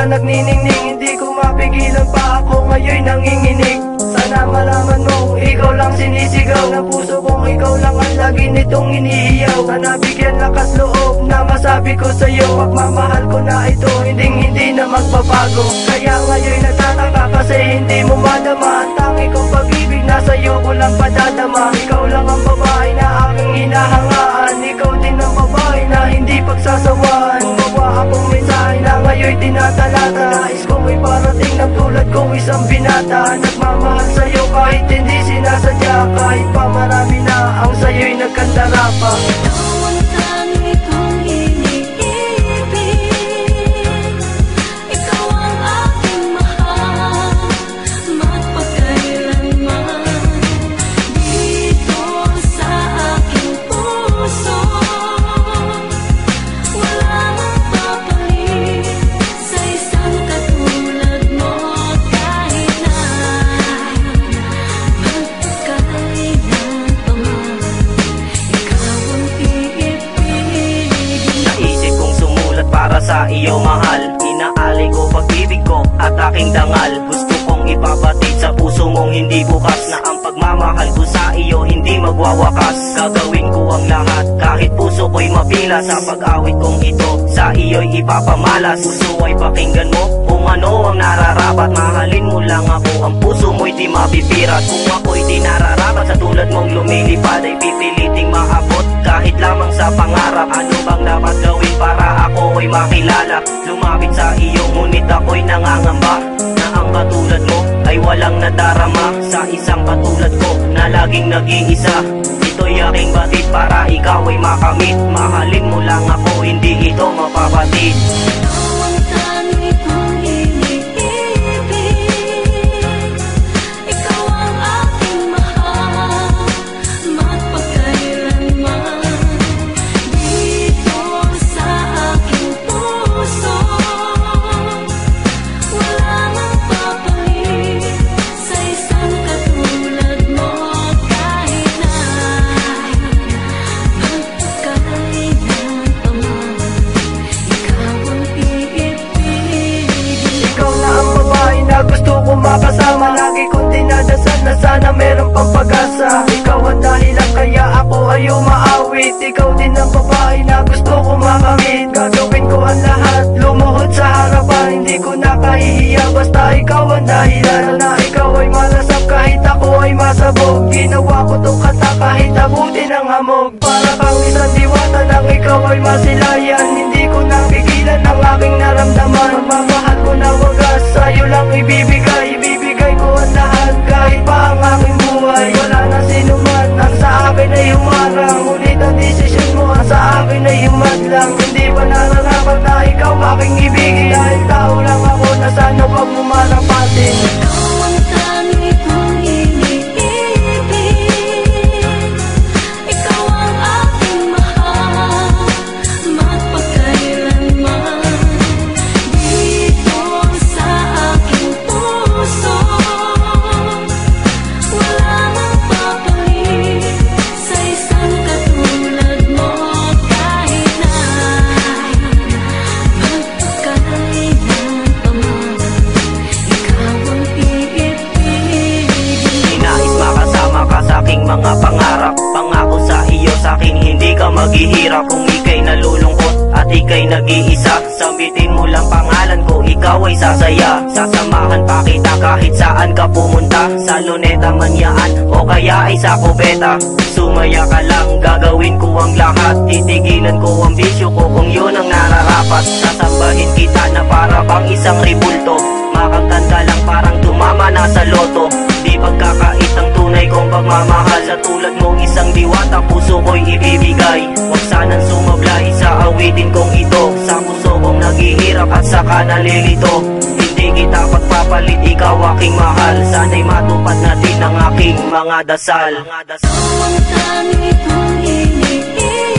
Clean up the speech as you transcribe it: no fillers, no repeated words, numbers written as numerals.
nagniningning, hindi ko mapigilan pa ako ngayon nanginginig. Sana malaman mo, ikaw lang sinisigaw ng puso kong ikaw lang ang lagi nitong inihiyaw. Sana bigyan lakas loob na masabi ko sa'yo, pagmamahal ko na ito hindi na magbabago. Kaya ngayon nagtataka kasi hindi mo madama ang tangi kong pag-ibig na sa'yo ko lang padadama. Ikaw lang ang babae na aking hinahangaan, ikaw din ang babae na hindi pagsasawaan. Gumawa akong mensahe na ngayon tinatalata, nais kong iparating ng tulad kong isang binata. Nagmamahal sa'yo kahit hindi sinasadya, kahit pa marami na ang sa'yo'y nagkandara pa. Sa iyo mahal, inaalay ko pag-ibig ko at aking dangal. Gusto kong ipabatid sa puso mong hindi bukas, na ang pagmamahal ko sa iyo hindi magwawakas. Gagawin ko ang lahat kahit puso ko'y mapila, sa pag-awit kong ito sa iyo'y ipapamalas. Puso ay pakinggan mo kung ano ang nararapat, mahalin mo lang ako, ang puso mo'y di mapipirat. Kung ako'y di nararapat sa tulad mong lumilipad, ay pipiliting maabot kahit lamang sa pangarap. Ano bang dapat gawin para ako ay makilala? Lumapit sa iyo ngunit ako'y nangangamba na ang katulad mo ay walang nadarama. Sa isang katulad ko na laging nag-iisa, ito'y aking batid para ikaw ay makamit. Mahalin mo lang ako, hindi ito mapapatid. Makasama, lagi kong dinadasal na sana meron pang pag-asa. Ikaw ang dahilan kaya ako ay umaawit, ikaw din ang babae na gusto ko makamit. Gagawin ko ang lahat, lumuhod sa harapan, hindi ko na kahihiya basta ikaw ang dahilan. Na ikaw ay malasap kahit ako ay masabog, ginawa ko tong kata kahit abutin ang hamog. Para kang isang diwata nang ikaw ay masilayan, hindi ko napigilan ang aking naramdaman. Magmamahal ko na wagas, sa'yo lang ibibigay ko ang lahat kahit pa ang aking buhay. Wala na sinuman ang sa akin ay humarang, ngunit ang desisyon mo ang sa akin ay humadlang. Hindi ba nararapat na ikaw aking ibigin, dahil tao lang ako na sana wag mo marapatin. Mga pangarap, pangako sa iyo sa'king hindi ka maghihirap. Kung ika'y nalulungkot at ika'y nag-iisa, sambitin mo lang pangalan ko, ikaw ay sasaya. Sasamahan pa kita kahit saan ka pumunta, sa Luneta man yaan o kaya ay sa Cubeta. Sumaya ka lang, gagawin ko ang lahat, titigilan ko ang bisyo ko kung yun ang nararapat. Sasambahin kita na para bang isang ribulto, makangkan ka lang parang tumama na sa loto. Di pagkakait ang tunay kong pagmamahal, sa tulad mong isang diwata puso ko'y ibibigay. Huwag sanang sumablay sa awitin kong ito, sa puso kong naghihirap at saka nalilito. Hindi kita pagpapalit, ikaw aking mahal, sana'y matupad natin ang aking mga dasal. Ang tangi kong hinihingi